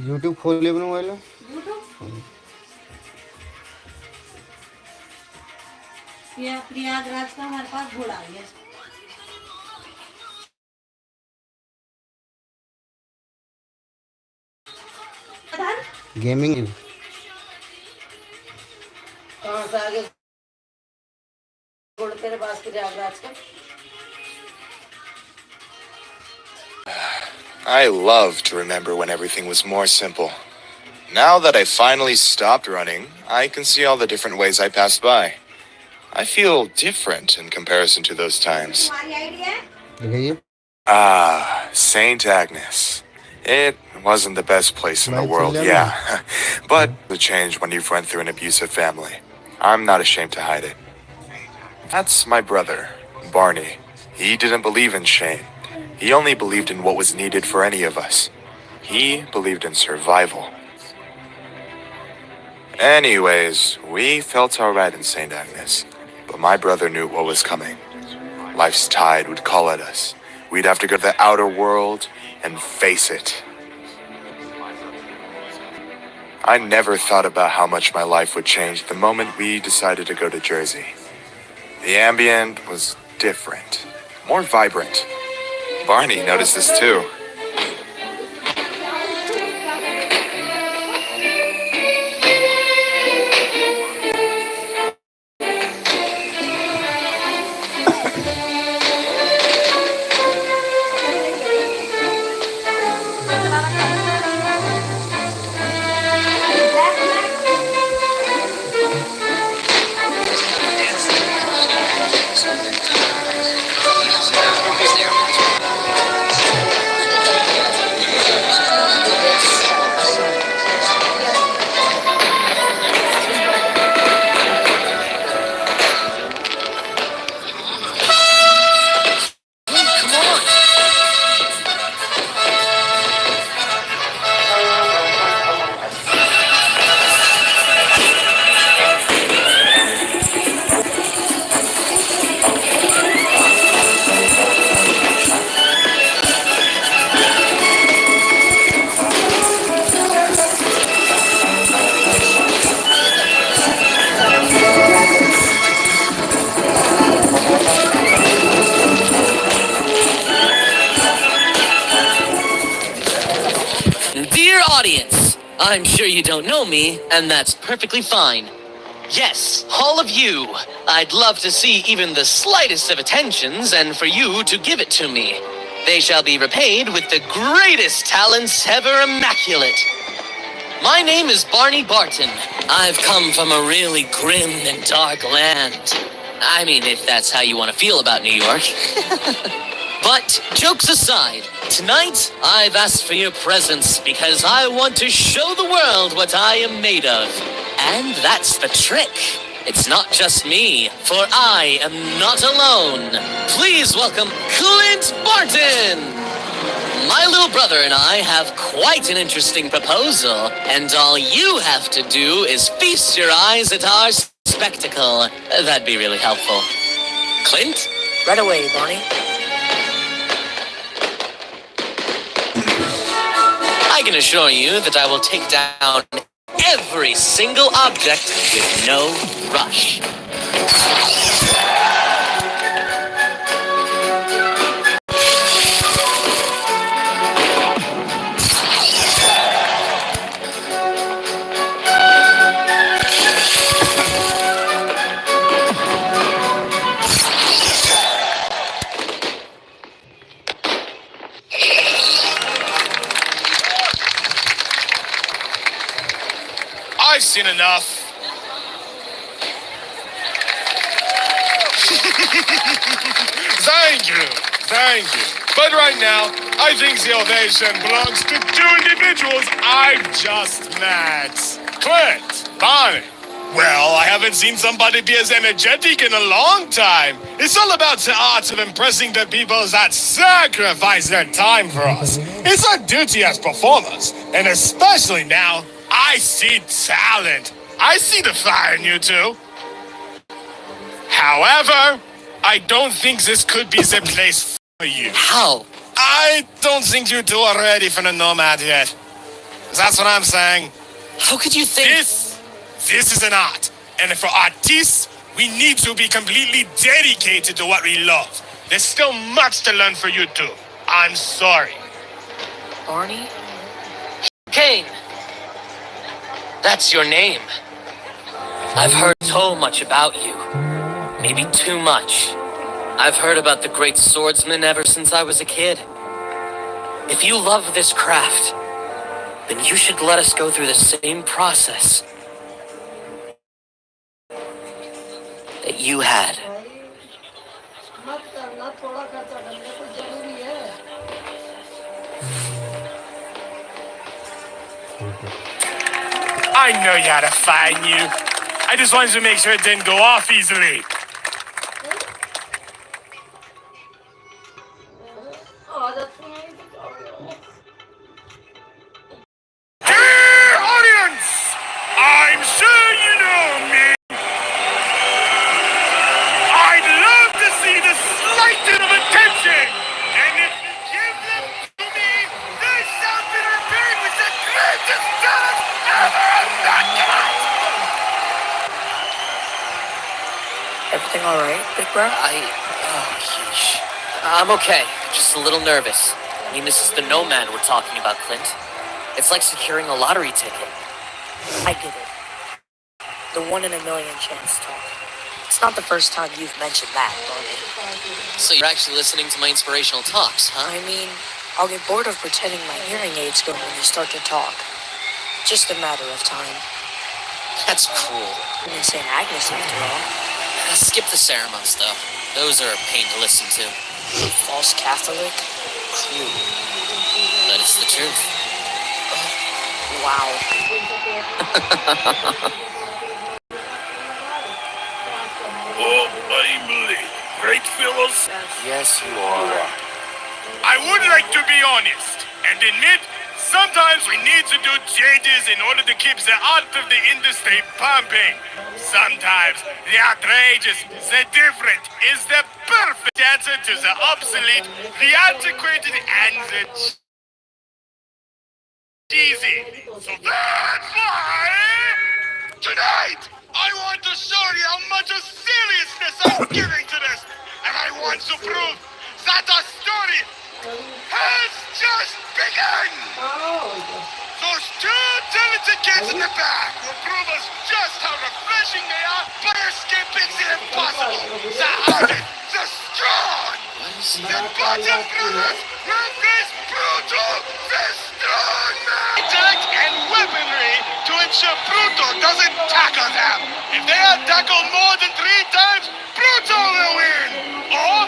YouTube खोल अपने mobile में। प्रयागराज का हमारे पास घोड़ा आ गया। गेमिंग कहाँ से आगे घोड़ा तेरे पास प्रयागराज का? I love to remember when everything was more simple. Now that I finally stopped running, I can see all the different ways I passed by. I feel different in comparison to those times. Ah, St. Agnes. It wasn't the best place in the world, yeah. But the change when you've went through an abusive family. I'm not ashamed to hide it. That's my brother, Barney. He didn't believe in shame. He only believed in what was needed for any of us. He believed in survival. Anyways, we felt alright in St. Agnes, but my brother knew what was coming. Life's tide would call at us. We'd have to go to the outer world and face it. I never thought about how much my life would change the moment we decided to go to Jersey. The ambient was different, more vibrant. Barney noticed this too. I'm sure you don't know me, and that's perfectly fine. Yes, all of you. I'd love to see even the slightest of attentions and for you to give it to me. They shall be repaid with the greatest talents ever immaculate. My name is Barney Barton. I've come from a really grim and dark land. I mean, if that's how you want to feel about New York. But, jokes aside, tonight I've asked for your presence because I want to show the world what I am made of. And that's the trick. It's not just me, for I am not alone. Please welcome Clint Barton! My little brother and I have quite an interesting proposal, and all you have to do is feast your eyes at our spectacle. That'd be really helpful. Clint? Right away, Barney. I can assure you that I will take down every single object with no rush. I've seen enough. Thank you. But right now, I think the ovation belongs to two individuals I've just met. Clint, Barney. Well, I haven't seen somebody be as energetic in a long time. It's all about the art of impressing the people that sacrifice their time for us. It's our duty as performers, and especially now, I see talent. I see the fire in you two. However, I don't think this could be the place for you. How? I don't think you two are ready for the Nomad yet. That's what I'm saying. How could you think? This is an art. And for artists, we need to be completely dedicated to what we love. There's still much to learn for you two. I'm sorry. Barney? Kane. That's your name. I've heard so much about you. Maybe too much. I've heard about the great swordsman ever since I was a kid. If you love this craft, then you should let us go through the same process that you had. I know you had to find you. I just wanted to make sure it didn't go off easily. Dear audience, I'm sure you know me. I'd love to see the slightest of attention. And if you give them to me, there's something repeat with the greatest talent ever imagined. Everything all right, big bro? Yeesh. I'm okay. Just a little nervous. I mean, this is the Nomad we're talking about, Clint. It's like securing a lottery ticket. I get it. The 1 in a million chance talk. It's not the first time you've mentioned that, Barney. So you're actually listening to my inspirational talks, huh? I mean, I'll get bored of pretending my hearing aids go when you start to talk. Just a matter of time. That's cool. I'm in St. Agnes after all. Skip the ceremonies, though. Those are a pain to listen to. False Catholic? Cool. But it's the truth. Wow. Oh, I'm late. Great fellows. Yes, you are. I would like to be honest and admit sometimes we need to do changes in order to keep the art of the industry pumping. Sometimes the outrageous, the different is the perfect answer to the obsolete, the antiquated, and the cheesy. So that's why tonight I want to show you how much of seriousness I'm giving to this, and I want to prove that our story has just begun! Those two talented kids in the back will prove us just how refreshing they are. Player skip makes it impossible. The hardened, the strong, the bottom brothers will face brutal, the strong man. Intellect and weaponry to ensure Bruto doesn't tackle them. If they are tackled more than 3 times, Bruto will win. Or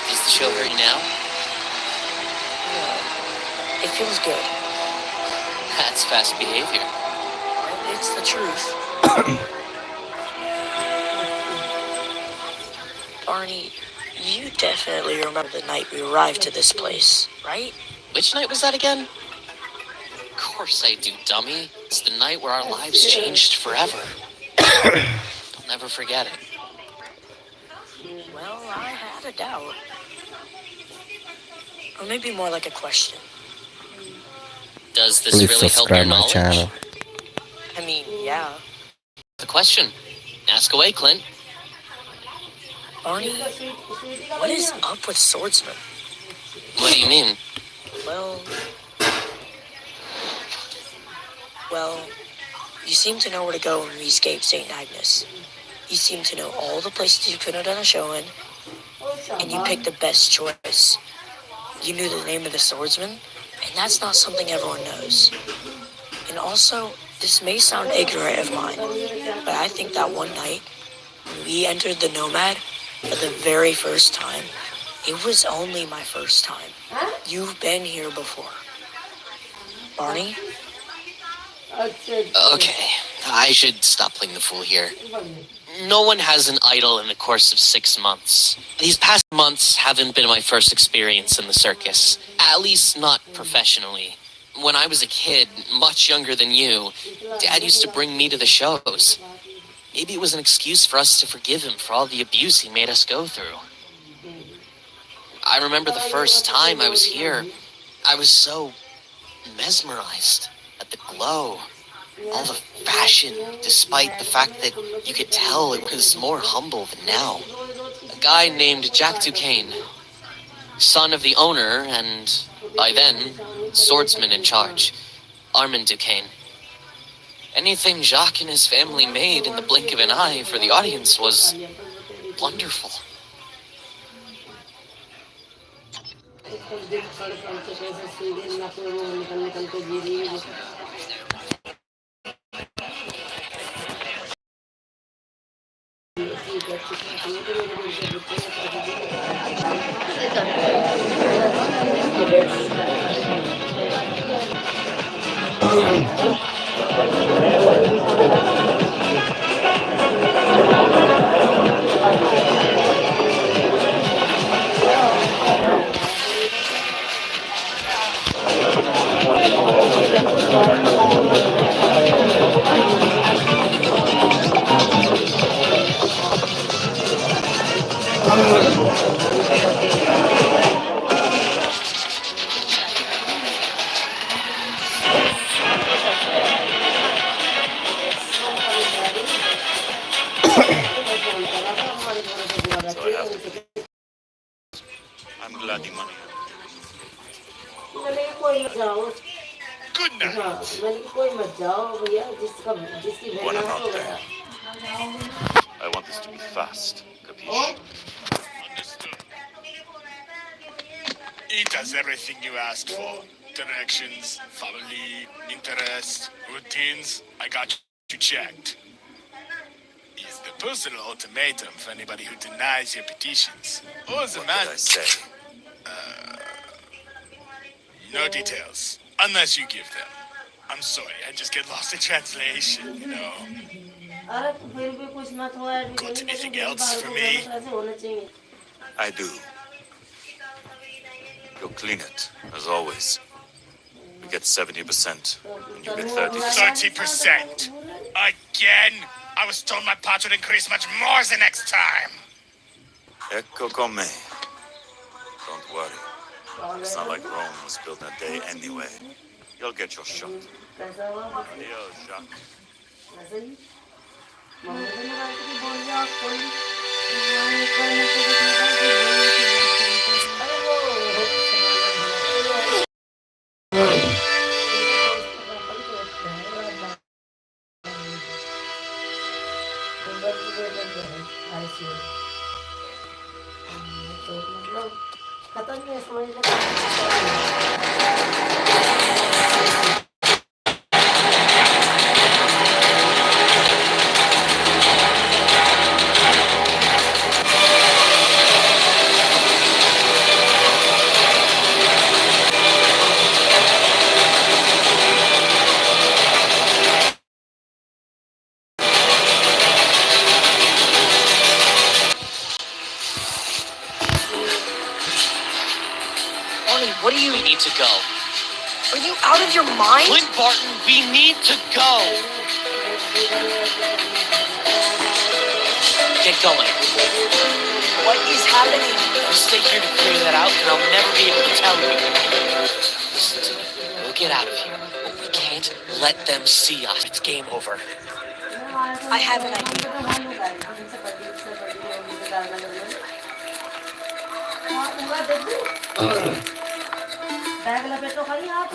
Does the show hurt you now? No, it feels good. That's fast behavior. It's the truth. Barney, you definitely remember the night we arrived to this place, right? Which night was that again? Of course I do, dummy. It's the night where our lives changed forever. I'll never forget it. Well, I had a doubt. Or maybe more like a question. Does this Please really help your subscribe my knowledge? channel. I mean, yeah. The question. Ask away, Clint. Barney, what is up with swordsmen? What do you mean? Well, you seem to know where to go when we escape St. Agnes. You seem to know all the places you could have done a show in, and you picked the best choice. You knew the name of the swordsman, and that's not something everyone knows. And also, this may sound ignorant of mine, but I think that one night, when we entered the Nomad for the very first time, it was only my first time. You've been here before. Barney? Okay, I should stop playing the fool here. No one has an idol in the course of 6 months. These past months haven't been my first experience in the circus, at least not professionally. When I was a kid, much younger than you, Dad used to bring me to the shows. Maybe it was an excuse for us to forgive him for all the abuse he made us go through. I remember the first time I was here, I was so mesmerized at the glow, all the fashion, despite the fact that you could tell it was more humble than now. A guy named Jack Duquesne, son of the owner and, by then, swordsman in charge, Armand Duquesne. Anything Jacques and his family made in the blink of an eye for the audience was wonderful. I'm glad the money. मैंने कोई मत जाओ। Good हाँ, night. मैंने कोई मत जाओ भैया, जिसकी When बहना I'm हो not गया। there, I want this to be fast. Capiche? और Understood. He does everything you asked for. Directions, family, interest, routines. I got you checked. He's the personal ultimatum for anybody who denies your petitions. Or the man. What did I say? No details. Unless you give them. I'm sorry, I just get lost in translation, you know. अरे तो फिर भी कुछ मत हो add भी Got लेकिन anything मेरे else बाल for को me? दोनों तरह से होना चाहिए। I do. You'll clean it, as always. You get 70%, and you get 30%. 30%? Again? I was told my pot would increase much more the next time. Ecco con me. Don't worry. It's not like Rome was built in a day anyway. You'll get your shot. कैसा हुआ? Adios, Jacques. वैसे ही mummy ने कहा कि बोल जाओ कोई मैं एक बार मेरे को दिखा कि अरे वो तो मतलब खत्म नहीं है समझ लो। What do you need to go? Are you out of your mind? Clint Barton, we need to go. Get going. What is happening? You stay here to clear that out, and I'll never be able to tell you. Listen to me. We'll get out of here, but we can't let them see us. It's game over. I have an idea.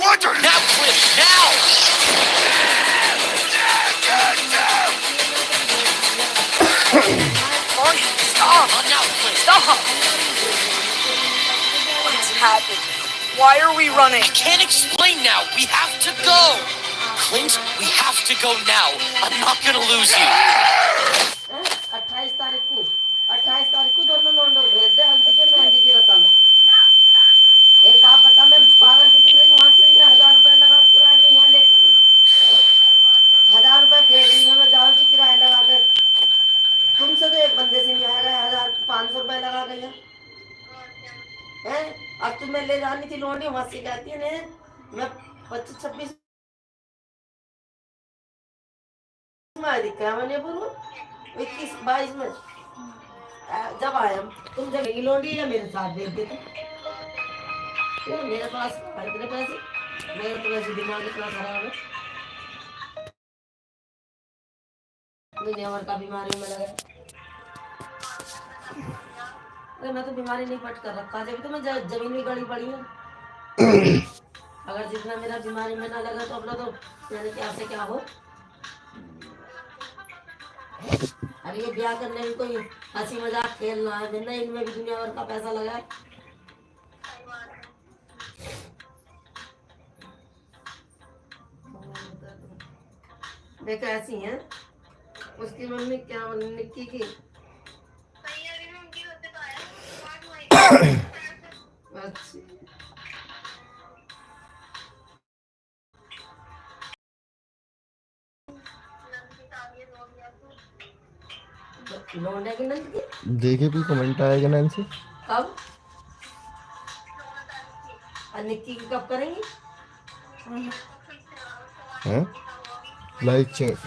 Water! Now, Clint, now! Marty, stop! Now, Clint. Stop! What has happened? Why are we running? I can't explain now. We have to go. Clint, we have to go now. I'm not gonna lose you. 28 तारीख को दोनों नोंडो भेज दे हल्दी के मेहंदी की रस्म में। एक बात बता मैं पागल दिख रही हूँ वहाँ से 1000 रुपए लगा किराया में यहाँ लेकर 1000 रुपए फेंक में जाओ जी किराया लगा कर तुमसे तो एक बंदे से नहीं आएगा 1500 रुपए लगा गई है अब तुम्हें ले जानी थी लोंडी वहाँ से कहती है ने मैं 25-26 में दिख रहा मैंने बोलूँ 21-22 में जब आया तुम जब लोंडी या मेरे साथ देख देते मेरे पास इतने पैसे मेरे तो वैसे दिमाग इतना खराब है दुनिया भर का बीमारी में लगा अरे मैं तो बीमारी नहीं पट कर रखा जब तो मैं जमीन में गड़ी पड़ी है अगर जितना मेरा बीमारी में ना लगा तो अपना तो यानी क्या से क्या हो अरे ये ब्याह करने में कोई हंसी मजाक खेलना है नहीं इनमें भी दुनिया भर का पैसा लगा है देखो ऐसी है उसकी मम्मी क्या निक्की की अच्छा लौंडा की नंदी देखे भी कमेंट आएगा नैन्सी कब और निक्की की कब करेंगी हैं लाइक चेक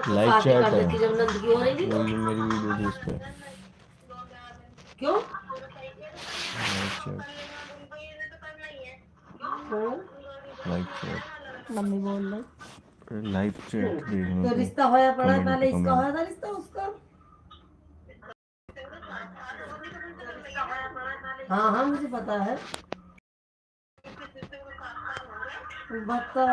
लाइक चैट है जब नंद की हो रही थी मेरी वीडियो थी उस पे क्यों लाइक चैट मम्मी बोल रही लाइव चैट देखने तो को रिश्ता होया पड़ा है, कमेंट पहले इसका कमेंट होया था रिश्ता उसका। हाँ हाँ मुझे पता है। बता